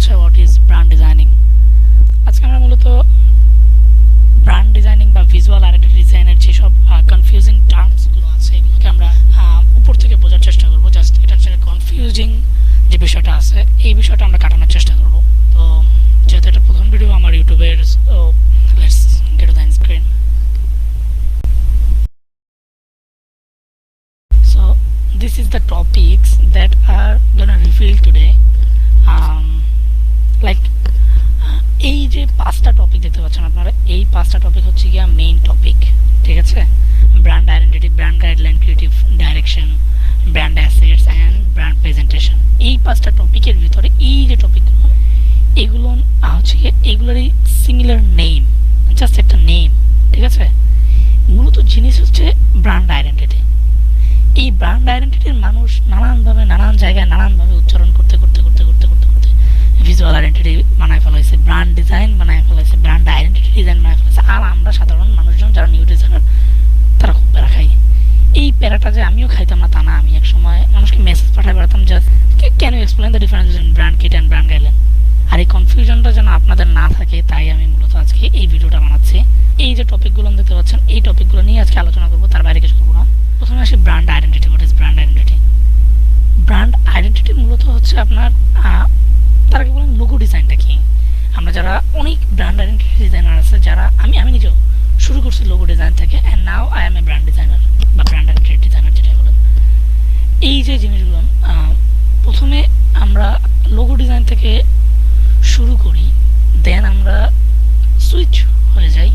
হচ্ছে what is brand designing. আজকে আমরা মূলত ব্র্যান্ড ডিজাইনিং বা ভিজুয়াল আইডেন্টিটি ডিজাইনের যেসব কনফিউজিং টার্মসগুলো আছে এগুলোকে আমরা উপর থেকে বোঝার চেষ্টা করবো। জাস্ট এটার যে কনফিউজিং যে বিষয়টা আছে এই বিষয়টা আমরা কাটানোর চেষ্টা করবো। তো যেহেতু এটা প্রথম ভিডিও আমার ইউটিউবের, let's get to the screen. So this is the topics that are gonna reveal today. Like এই যে পাঁচটা টপিক দেখতে পাচ্ছেন আপনারা, এই পাঁচটা টপিক হচ্ছে গিয়া মেইন টপিক, ঠিক আছে? Brand identity, brand guideline, creative direction, brand assets and brand presentation. এই পাঁচটা টপিকের ভিতরে এই যে টপিকগুলো এগুলো হচ্ছে এগুলোরই সিমিলার নেম, জাস্ট একটা নেম, ঠিক আছে? মূলত জিনিস হচ্ছে ব্র্যান্ড আইডেন্টিটি। এই ব্র্যান্ড আইডেন্টিটির মানুষ নানানভাবে নানান জায়গায় নানানভাবে উচ্চারণ করতে করতে করতে করতে করতে করতে ভিজুয়াল আইডেন্টিটি বানায় ফেলাইছে, ব্র্যান্ড ডিজাইন বানায় ফেলাইছে, ব্র্যান্ড আইডেন্টিটি ডিজাইন বানায় ফেলাইছে। আর আমরা সাধারণ মানুষজন যারা নিউ ডিজাইনার তারা খুব প্যারা খাই। এই প্যারাটা যে আমিও খাইতাম না তা না, আমি এক সময় মানুষকে মেসেজ পাঠাই বেড়াতাম just can you explain the difference between brand kit and brand guideline. আর এই কনফিউশনটা যেন আপনাদের না থাকে তাই আমি মূলত আজকে এই ভিডিওটা বানাচ্ছি। এই যে টপিকগুলো দেখতে পাচ্ছেন এই টপিকগুলো নিয়ে আজকে আলোচনা করবো, তার বাইরে কিছু করবো না। প্রথমে আসি brand identity. What is brand identity? Brand identity মূলত হচ্ছে আপনার তারা কি বলেন লোগো ডিজাইনটা কি। আমরা যারা অনেক ব্র্যান্ড আইডেন্টিটি ডিজাইনার আছে, যারা আমি নিজেও শুরু করছি লোগো ডিজাইন থেকে, and now I M A brand designer বা ব্র্যান্ড আইডেন্টিটি ডিজাইনার যেটা বলেন। এই যে জিনিসগুলো প্রথমে আমরা লোগো ডিজাইন থেকে শুরু করি, দেন আমরা সুইচ হয়ে যাই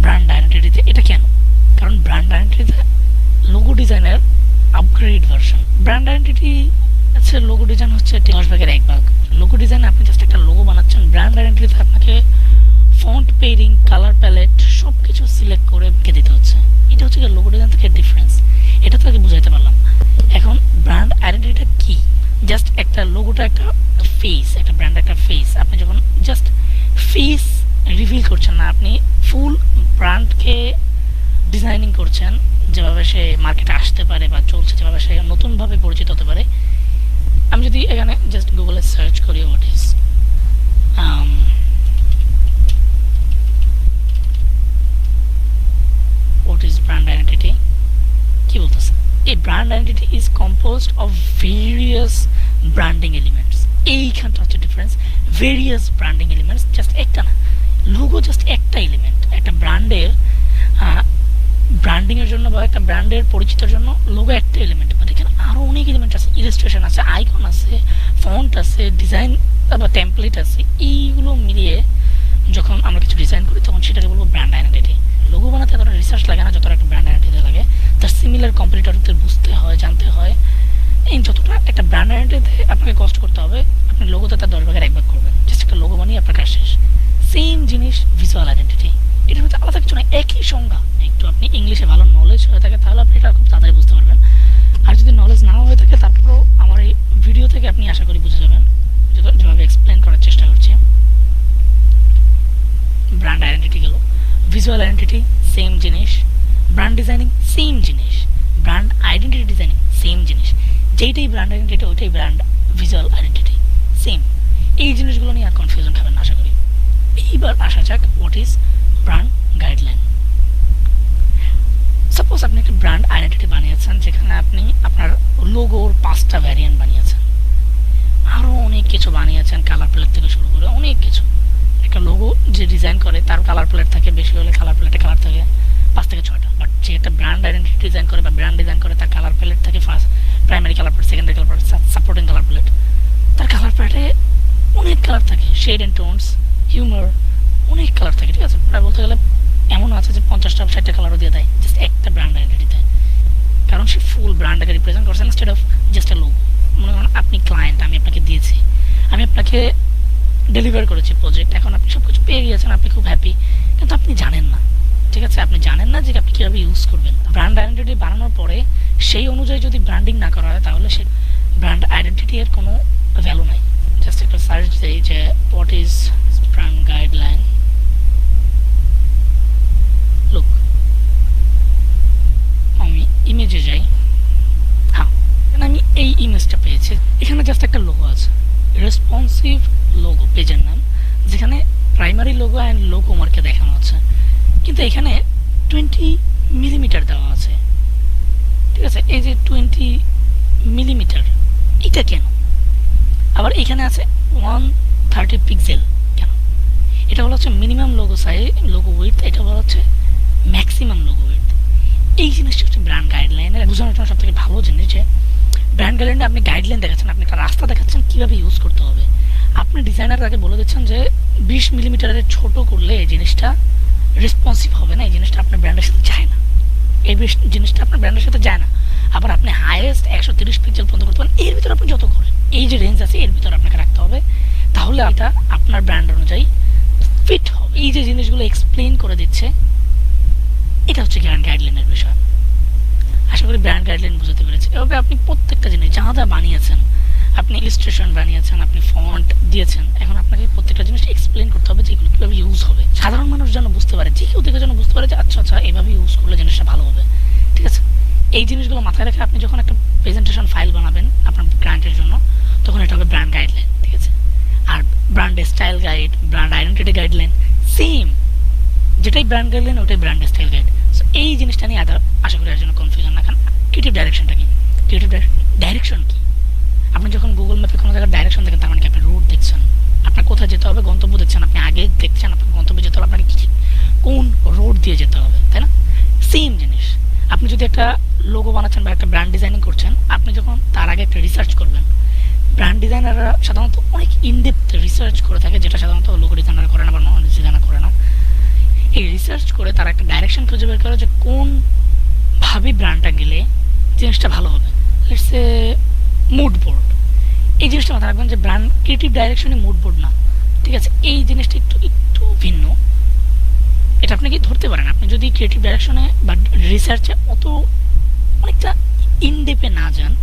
ব্র্যান্ড আইডেন্টিটিতে। এটা কেন? কারণ ব্র্যান্ড আইডেন্টিটিতে লোগো ডিজাইনের আপগ্রেড ভার্সন। ব্র্যান্ড আইডেন্টিটি আছে লোগো ডিজাইন হচ্ছে 10 ভাগের 1 ভাগ। লোগো ডিজাইনে আপনি জাস্ট একটা লোগো বানাচ্ছেন, ব্র্যান্ড আইডেন্টিটিতে আপনাকে ফন্ট পেয়ারিং, কালার প্যালেট সব কিছু সিলেক্ট করে এঁকে দিতে হচ্ছে। এটা হচ্ছে লোগো ডিজাইন থেকে ডিফারেন্স। এটা তো আগে বুঝাইতে পারলাম। এখন ব্র্যান্ড আইডেন্টিটিটা কি? জাস্ট একটা লোগোটা একটা ফেস, একটা ব্র্যান্ড একটা ফেস। আপনি যখন জাস্ট ফেস রিভিল করছেন না, আপনি ফুল ব্র্যান্ডকে ডিজাইনিং করছেন যেভাবে সে মার্কেটে আসতে পারে বা চলছে, যেভাবে সে নতুনভাবে পরিচিত হতে পারে। আমি যদি এখানে জাস্ট গুগলে সার্চ করি হোয়াট ইজ ব্র্যান্ড আইডেন্টিটি, কি বলতেছে? A brand identity is composed of various branding elements. এইখানটা হচ্ছে difference. Various branding elements, just একটা না। লোগো জাস্ট একটা এলিমেন্ট। একটা ব্র্যান্ডের ব্র্যান্ডিংয়ের জন্য বা একটা ব্র্যান্ডের পরিচিতির জন্য লোগো একটা এলিমেন্ট, বাট এখানে আরও অনেক এলিমেন্ট আছে। ইলাস্ট্রেশন আছে, আইকন আছে, ফন্ট আছে, ডিজাইন বা টেমপ্লেট আছে। এইগুলো মিলিয়ে যখন আমরা কিছু ডিজাইন করি তখন সেটাকে বলবো ব্র্যান্ড আইডেন্টিটি। লোগো বানাতে এতটা রিসার্চ লাগে না যতটা একটা ব্র্যান্ড আইডেন্টিটি লাগে। তার সিমিলার কম্পিটিটরদের বুঝতে হয়, জানতে হয়। এই যতটা একটা ব্র্যান্ড আইডেন্টিটিতে আপনাকে কষ্ট করতে হবে, আপনি লোগোতে তার 10 ভাগের 1 ভাগ করবেন। জাস্ট একটা লোগো বানিয়ে আপনার কাজ শেষ। সেম জিনিস ভিজুয়াল আইডেন্টিটি। এটার মধ্যে আলাদা কিছু না, একই সংজ্ঞা। একটু আপনি ইংলিশে ভালো নলেজ হয়ে থাকে তাহলে আপনি এটা খুব তাড়াতাড়ি বুঝতে পারবেন। আর যদি নলেজ নাও হয়ে থাকে তারপরেও আমার এই ভিডিও থেকে আপনি আশা করি বুঝে যাবেন যেভাবে এক্সপ্লেন করার চেষ্টা করছি। ব্র্যান্ড আইডেন্টিটি গেল। ভিজুয়াল আইডেন্টিটি সেম জিনিস। ব্র্যান্ড ডিজাইনিং সেম জিনিস। ব্র্যান্ড আইডেন্টিটি ডিজাইনিং সেম জিনিস। যেইটাই ব্র্যান্ড আইডেন্টিটি ওইটাই ব্র্যান্ড ভিজুয়াল আইডেন্টিটি, সেম। এই জিনিসগুলো নিয়ে আর কনফিউশন খাবেন না আশা করি। এইবার আসা যাক what is brand guideline. Suppose আপনি একটা ব্র্যান্ড আইডেন্টিটি বানিয়েছেন যেখানে আপনি আপনার লোগোর 5টা ভ্যারিয়েন্ট বানিয়েছেন, আরও অনেক কিছু বানিয়েছেন, কালার প্যালেট থেকে শুরু করে অনেক কিছু। একটা লোগো যে ডিজাইন করে তার কালার প্যালেট থাকে, বেশি হলে কালার প্যালেটে কালার থাকে 5 থেকে 6টা। বাট যে একটা ব্র্যান্ড আইডেন্টিটি ডিজাইন করে বা ব্র্যান্ড ডিজাইন করে তার কালার প্যালেট থাকে first primary colour palette, secondary colour palette, supporting colour palette. তার কালার প্যালেটে অনেক কালার থাকে, শেড অ্যান্ড টোনস, হিউমার, অনেক কালার থাকে, ঠিক আছে? প্রায় বলতে গেলে এমন আছে যে 50টা 60টা কালারও দিয়ে দেয় জাস্ট একটা ব্র্যান্ড আইডেন্টিটিতে। কারণ সে ফুল ব্র্যান্ডটাকে রিপ্রেজেন্ট করছে instead of just a logo. মনে করেন আপনি ক্লায়েন্ট, আমি আপনাকে দিয়েছি, আমি আপনাকে ডেলিভার করেছি প্রজেক্ট, এখন আপনি সব কিছু পেয়ে গিয়েছেন, আপনি খুব হ্যাপি, কিন্তু আপনি জানেন না, ঠিক আছে? আপনি জানেন না যে আপনি কীভাবে ইউজ করবেন। ব্র্যান্ড আইডেন্টিটি বানানোর পরে সেই অনুযায়ী যদি ব্র্যান্ডিং না করা হয় তাহলে সে ব্র্যান্ড আইডেন্টিটি এর কোনো ভ্যালু নাই। জাস্ট একটা সার্চ দিই যে what is brand guideline. Look, আমি ইমেজে যাই, হ্যাঁ, আমি এই ইমেজটা পেয়েছি। এখানে জাস্ট একটা লোগো আছে, responsive primary logo and logo মার্কে দেখানো হচ্ছে, কিন্তু এখানে 20 মিলিমিটার দেওয়া আছে। ঠিক আছে, এই যে 20 মিলিমিটার, এটা কেন? আবার এখানে আছে 130 পিক্সেল, কেন? এটা বলা হচ্ছে minimum logo size, logo width, এটা বলা হচ্ছে ম্যাক্সিমাম লোগো উইডথ। এই জিনিসটা হচ্ছে ব্র্যান্ড গাইডলাইনের বোঝানোর জন্য সব থেকে ভালো জিনিস, যে ব্র্যান্ড গাইডলাইনে আপনি গাইডলাইন দেখাচ্ছেন, আপনি একটা রাস্তা দেখাচ্ছেন কীভাবে ইউজ করতে হবে। আপনি ডিজাইনার আগে বলে দিচ্ছেন যে 20 মিলিমিটারের ছোট করলে এই জিনিসটা রেসপন্সিভ হবে না, এই জিনিসটা আপনার ব্র্যান্ডের সাথে যায় না, এই জিনিসটা আপনার ব্র্যান্ডের সাথে যায় না। আবার আপনি হাইয়েস্ট 130 পিক্সেল পর্যন্ত করতে পারেন, এর ভিতরে আপনি যত করেন, এই যে রেঞ্জ আছে এর ভিতরে আপনাকে রাখতে হবে, তাহলে এটা আপনার ব্র্যান্ড অনুযায়ী ফিট হবে। এই যে জিনিসগুলো এক্সপ্লেন করে দিচ্ছে, এটা হচ্ছে ব্র্যান্ড গাইডলাইনের বিষয়। আশা করি ব্র্যান্ড গাইডলাইন বুঝতে পেরেছি। এভাবে আপনি প্রত্যেকটা জিনিস যা যা বানিয়েছেন, আপনি ইলাস্ট্রেশন বানিয়েছেন, আপনি ফন্ট দিয়েছেন, এখন আপনাকে প্রত্যেকটা জিনিস এক্সপ্লেন করতে হবে যেগুলো কীভাবে ইউজ হবে, সাধারণ মানুষ যেন বুঝতে পারে, যে কেউ দেখে যেন বুঝতে পারে যে আচ্ছা আচ্ছা এভাবে ইউজ করলে জিনিসটা ভালো হবে। ঠিক আছে, এই জিনিসগুলো মাথায় রেখে আপনি যখন একটা প্রেজেন্টেশন ফাইল বানাবেন আপনার ক্লায়েন্টের জন্য, তখন এটা হবে ব্র্যান্ড গাইডলাইন। ঠিক আছে, আর brand style guide, brand identity guideline same, যেটাই ব্র্যান্ড গাইডলাইন ওটাই ব্র্যান্ড স্টাইল গাইড। সো এই জিনিসটা নিয়ে আশা করি এর জন্য কনফিউশন না। কারণ ক্রিয়েটিভ ডাইরেকশনটা কি, ক্রিয়েটিভ ডাইরেকশন কি? আপনি যখন গুগল ম্যাপে কোনো জায়গায় ডাইরেকশন দেখেন, তার মানে কি আপনি রুট দেখছেন, আপনার কোথায় যেতে হবে গন্তব্য দেখছেন, আপনি আগে দেখছেন আপনার গন্তব্যে যেতে হবে আপনাকে কোন রোড দিয়ে যেতে হবে, তাই না? সেম জিনিস আপনি যদি একটা লোগো বানাচ্ছেন বা একটা ব্র্যান্ড ডিজাইনিং করছেন, আপনি যখন তার আগে একটা রিসার্চ করবেন, ব্র্যান্ড ডিজাইনাররা সাধারণত অনেক ইনডেপথ রিসার্চ করে থাকে, যেটা সাধারণত লোগো ডিজাইনার করে না বা নন ডিজাইনার করে না। এই রিসার্চ করে তারা একটা ডাইরেকশন খুঁজে বের করে যে কোন ভাবে ব্র্যান্ডটা গেলে জিনিসটা ভালো হবে। লেটস সে মুড বোর্ড, এই জিনিসটা মাথায় রাখবেন যে ব্র্যান্ড ক্রিয়েটিভ ডাইরেকশনে মুড বোর্ড না। ঠিক আছে, এই জিনিসটা একটু একটু ভিন্ন, এটা আপনি কি ধরতে পারেন। আপনি যদি ক্রিয়েটিভ ডাইরেকশনে বা রিসার্চে অনেকটা ইনডেপে না যান,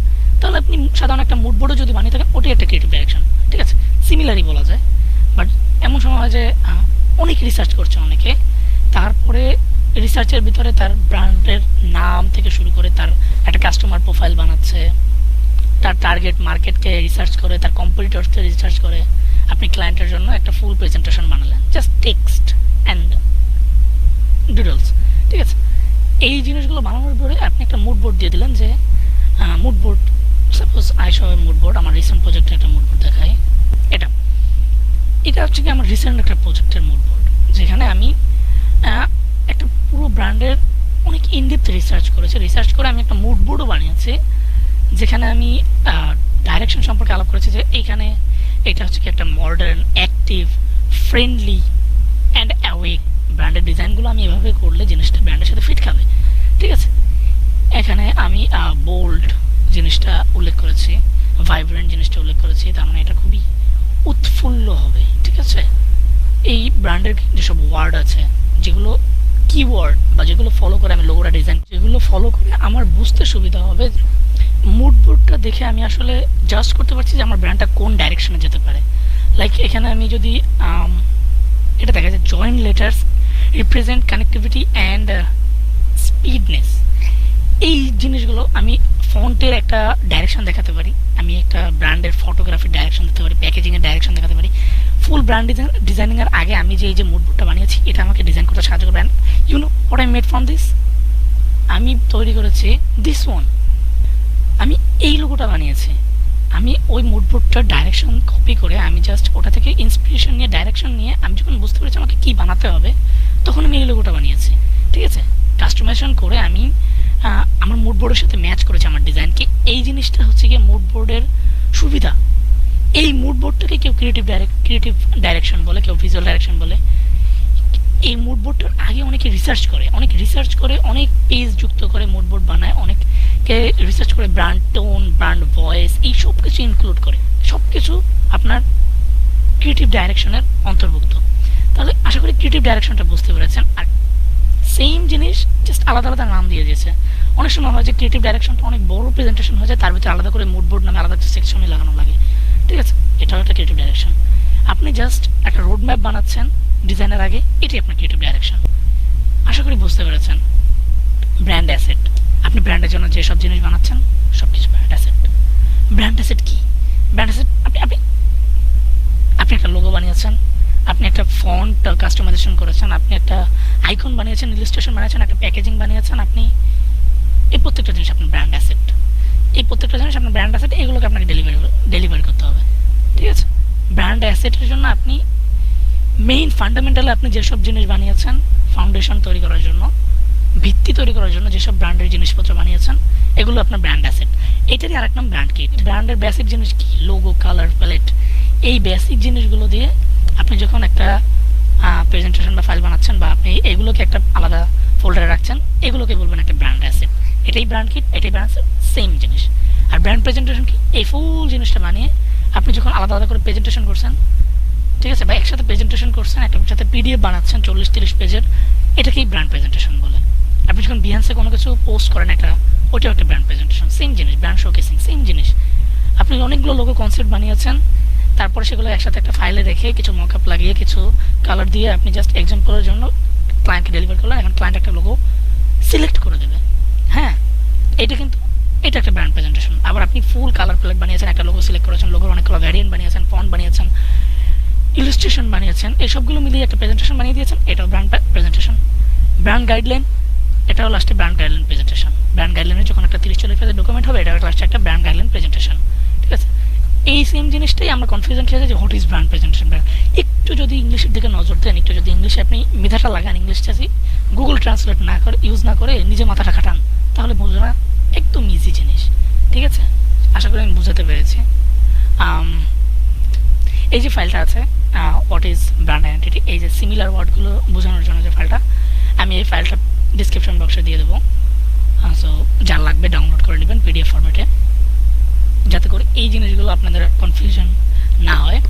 তাহলে আপনি সাধারণ একটা মুড বোর্ডও যদি বানিয়ে থাকেন, ওটাই একটা ক্রিয়েটিভ ডাইরেকশন। ঠিক আছে, সিমিলারই বলা যায়। বাট এমন সময় হয় যে অনেক রিসার্চ করছে অনেকে, তারপরে রিসার্চের ভিতরে তার ব্র্যান্ডের নাম থেকে শুরু করে তার একটা কাস্টমার প্রোফাইল বানাচ্ছে, তার টার্গেট মার্কেটকে রিসার্চ করে, তার কম্পিটিটরকে রিসার্চ করে আপনি ক্লায়েন্টের জন্য একটা ফুল প্রেজেন্টেশন বানালেন, জাস্ট টেক্সট অ্যান্ড ডিটেলস। ঠিক আছে, এই জিনিসগুলো বানানোর পরে আপনি একটা মুড বোর্ড দিয়ে দিলেন, যে মুড বোর্ড, সাপোজ আইশোয়ের মুড বোর্ড, আমার রিসেন্ট প্রজেক্টে একটা মুড বোর্ড দেখাই। এটা হচ্ছে কি আমার রিসেন্ট একটা প্রজেক্টের মুড বোর্ড, যেখানে আমি একটা পুরো ব্র্যান্ডের অনেক ইনডেপথ রিসার্চ করেছি, রিসার্চ করে আমি একটা মুড বোর্ডও বানিয়েছি, যেখানে আমি ডাইরেকশন সম্পর্কে আলাপ করেছি, যে এইখানে এটা হচ্ছে কি একটা modern, active, friendly and awake ব্র্যান্ডের ডিজাইনগুলো আমি এভাবে করলে জিনিসটা ব্র্যান্ডের সাথে ফিট খাবে। ঠিক আছে, এখানে আমি বোল্ড জিনিসটা উল্লেখ করেছি, ভাইব্রেন্ট জিনিসটা উল্লেখ করেছি, তার মানে এটা খুবই উৎফুল্ল হবে। ঠিক আছে, এই ব্র্যান্ডের যেসব ওয়ার্ড আছে, যেগুলো কিওয়ার্ড বা যেগুলো ফলো করে আমি লোগোটা ডিজাইন, যেগুলো ফলো করে আমার বুঝতে সুবিধা হবে, মুড বোর্ডটা দেখে আমি আসলে জাজ করতে পারছি যে আমার ব্র্যান্ডটা কোন ডাইরেকশনে যেতে পারে। লাইক এখানে আমি যদি এটা দেখা যায় joint letters represent connectivity and speedness, এই জিনিসগুলো আমি ফন্টের একটা ডাইরেকশন দেখাতে পারি, আমি একটা ব্র্যান্ডের ফটোগ্রাফির ডাইরেকশন দিতে পারি, প্যাকেজিংয়ের ডাইরেকশন দেখাতে পারি। ফুল ব্র্যান্ড ডিজাইনিংয়ের আগে আমি যে এই যে মুড বোর্ডটা বানিয়েছি, এটা আমাকে ডিজাইন করতে সাহায্য করবে। You know what I made from this, আমি তৈরি করেছি দিস ওয়ান, আমি এই লোগোটা বানিয়েছি। আমি ওই মুড বোর্ডটার ডাইরেকশন কপি করে আমি জাস্ট ওটা থেকে ইন্সপিরেশন নিয়ে, ডাইরেকশন নিয়ে, আমি যখন বুঝতে পেরেছি আমাকে কী বানাতে হবে, তখন আমি এই লোগোটা বানিয়েছি। ঠিক আছে, কাস্টমাইজেশন করে আমি আমার মুড বোর্ডের সাথে ম্যাচ করেছি আমার ডিজাইনকে। এই জিনিসটা হচ্ছে গিয়ে মুড বোর্ডের সুবিধা। এই মুড বোর্ডটাকে কেউ ক্রিয়েটিভ ডাইরেকশন বলে, কেউ ভিজুয়াল ডাইরেকশন বলে। এই মুড বোর্ডটার আগে অনেকে রিসার্চ করে, অনেক পেজ যুক্ত করে মুড বোর্ড বানায়, অনেকে রিসার্চ করে ব্র্যান্ড টোন, ব্র্যান্ড ভয়েস, এই সব কিছু ইনক্লুড করে, সব কিছু আপনার ক্রিয়েটিভ ডাইরেকশনের অন্তর্ভুক্ত। তাহলে আশা করি ক্রিয়েটিভ ডাইরেকশনটা বুঝতে পেরেছেন। আর সেম জিনিস জাস্ট আলাদা আলাদা নাম দিয়ে দিয়েছে। অনেক সময় হয় যে ক্রিয়েটিভ ডাইরেকশনটা অনেক বড় প্রেজেন্টেশন হয়ে যায়, তার ভিতরে আলাদা করে মুড বোর্ড নামে আলাদা একটা সেকশনে লাগানো লাগে। ঠিক আছে, এটাও একটা ক্রিয়েটিভ ডাইরেকশন। আপনি জাস্ট একটা রোড ম্যাপ বানাচ্ছেন ডিজাইনের আগে, এটাই আপনার ক্রিয়েটিভ ডাইরেকশন। আশা করি বুঝতে পেরেছেন। ব্র্যান্ড অ্যাসেট, আপনি ব্র্যান্ডের জন্য যেসব জিনিস বানাচ্ছেন সব কিছু ব্র্যান্ড অ্যাসেট। ব্র্যান্ড অ্যাসেট কি? ব্র্যান্ড অ্যাসেট, আপনি একটা লোগো বানিয়েছেন, আপনি একটা ফন্ট কাস্টমাইজেশন করেছেন, আপনি একটা আইকন বানিয়েছেন, ইলাস্ট্রেশন বানিয়েছেন, একটা প্যাকেজিং বানিয়েছেন, আপনি এই প্রত্যেকটা জিনিস আপনার ব্র্যান্ড অ্যাসেট। এই প্রত্যেকটা জিনিস আপনার ব্র্যান্ড অ্যাসেট, এগুলোকে আপনাকে ডেলিভারি করতে হবে। ঠিক আছে, ব্র্যান্ড অ্যাসেটের জন্য আপনি মেইন ফান্ডামেন্টালি আপনি যেসব জিনিস বানিয়েছেন ফাউন্ডেশন তৈরি করার জন্য, ভিত্তি তৈরি করার জন্য যেসব ব্র্যান্ডের জিনিসপত্র বানিয়েছেন, এগুলো আপনার ব্র্যান্ড অ্যাসেট। এটারই আরেক নাম ব্র্যান্ড কিট। ব্র্যান্ডের বেসিক জিনিস কি? Logo, colour palette. এই বেসিক জিনিসগুলো দিয়ে আপনি যখন একটা প্রেজেন্টেশন বা ফাইল বানাচ্ছেন, বা আপনি এগুলোকে একটা আলাদা ফোল্ডারে রাখছেন, এগুলোকে বলবেন একটা ব্র্যান্ড অ্যাসেট। এটাই ব্র্যান্ড কিট, এটাই ব্র্যান্ড অ্যাসেট, সেম জিনিস। আর ব্র্যান্ড প্রেজেন্টেশন কি? এই ফুল জিনিসটা বানিয়ে আপনি যখন আলাদা আলাদা করে প্রেজেন্টেশন করছেন, ঠিক আছে, বা একসাথে প্রেজেন্টেশন করছেন, একসাথে পিডিএফ বানাচ্ছেন 40-30 পেজের, এটাকেই ব্র্যান্ড প্রেজেন্টেশন বলে। আপনি যখন বিহান্সে কোনো কিছু পোস্ট করেন, একটা ওইটাও একটা ব্র্যান্ড প্রেজেন্টেশন, সেম জিনিস। ব্র্যান্ড শোকেসিং, সেম জিনিস। আপনি অনেকগুলো লোগো কনসেপ্ট বানিয়েছেন, তারপরে সেগুলো একসাথে একটা ফাইলে রেখে কিছু মকআপ লাগিয়ে কিছু কালার দিয়ে আপনি জাস্ট এক্সাম্পলের জন্য ক্লায়েন্টকে ডেলিভার করলেন। এখন ক্লায়েন্ট একটা লোগো সিলেক্ট করে দেবে। হ্যাঁ, এটা কিন্তু এটা একটা ব্র্যান্ড প্রেজেন্টেশন। আবার আপনি ফুল কালার প্যালেট বানিয়েছেন, একটা লোগো সিলেক্ট করেছেন, লোগোর অনেকগুলো ভ্যারিয়েন্ট বানিয়েছেন, ফন্ট বানিয়েছেন, ইলাস্ট্রেশন বানিয়েছেন, এই সবগুলো মিলিয়ে একটা প্রেজেন্টেশন বানিয়ে দিয়েছেন, এটাও ব্র্যান্ড প্রেজেন্টেশন। ব্র্যান্ড গাইডলাইন, এটাও লাস্টে ব্র্যান্ড গাইডলাইন প্রেজেন্টেশন। ব্র্যান্ড গাইডলাইনের যখন একটা 30-40 পেজের ডকুমেন্ট হবে, এটা লাস্টে একটা ব্র্যান্ড গাইডলাইন প্রেজেন্টেশন। ঠিক আছে, এই সেম জিনিসটাই আমরা কনফিউশন খেয়ে যাই যে হোয়াট ইজ ব্র্যান্ড প্রেজেন্টেশন। একটু যদি ইংলিশের দিকে নজর দেন, একটু যদি ইংলিশে আপনি মেধাটা লাগান, ইংলিশটা গুগল ট্রান্সলেট না করে, ইউজ না করে, নিজে মাথাটা খাটান, তাহলে বোঝা একদম ইজি জিনিস। ঠিক আছে, আশা করি আমি বুঝাতে পেরেছি। এই যে ফাইলটা আছে হোয়াট ইজ ব্র্যান্ড আইডেন্টিটি, এই যে সিমিলার ওয়ার্ডগুলো বোঝানোর জন্য যে ফাইলটা, আমি এই ফাইলটা ডিসক্রিপশন বক্সে দিয়ে দেবো। সো যার লাগবে ডাউনলোড করে নেবেন পিডিএফ ফরম্যাটে, যাতে করে এই জিনিসগুলো আপনাদের কনফিউশন না হয়,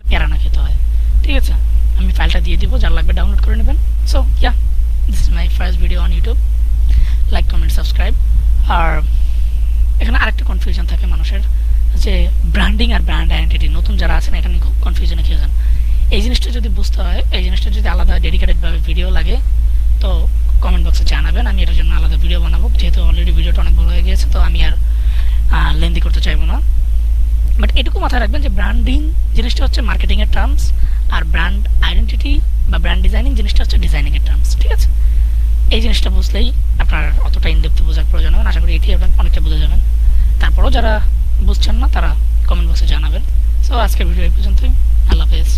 প্যারা না খেতে হয়। ঠিক আছে, আমি ফাইলটা দিয়ে দিব, যার লাগবে ডাউনলোড করে নেবেন। So yeah, this is my first video on YouTube. Like, comment, subscribe. আর এখানে আরেকটা কনফিউশন থাকে মানুষের, যে ব্র্যান্ডিং আর ব্র্যান্ড আইডেন্টিটি, নতুন যারা আছেন এটা নিয়ে খুব কনফিউশনে খেয়ে যান। এই জিনিসটা যদি বুঝতে হয়, এই জিনিসটা যদি আলাদা ডেডিকেটেডভাবে ভিডিও লাগে, তো কমেন্ট বক্সে জানাবেন, আমি এটার জন্য আলাদা ভিডিও বানাবো। যেহেতু অলরেডি ভিডিওটা অনেক বড় হয়ে গিয়েছে, তো আমি আর লেন্দি করতে চাইবো না। বাট এটুকু মাথায় রাখবেন যে ব্র্যান্ডিং জিনিসটা হচ্ছে মার্কেটিংয়ের টার্মস, আর ব্র্যান্ড আইডেন্টিটি বা ব্র্যান্ড ডিজাইনিং জিনিসটা হচ্ছে ডিজাইনিংয়ের টার্মস। ঠিক আছে, এই জিনিসটা বুঝলেই আপনার অতটা ইনডেপথে বোঝার প্রয়োজন হবে না। আশা করি এটি আপনার অনেকটা বুঝে যাবেন। তারপরেও যারা বুঝছেন না, তারা কমেন্ট বক্সে জানাবেন। সো আজকের ভিডিও এই পর্যন্তই। আল্লাহ হাফেজ।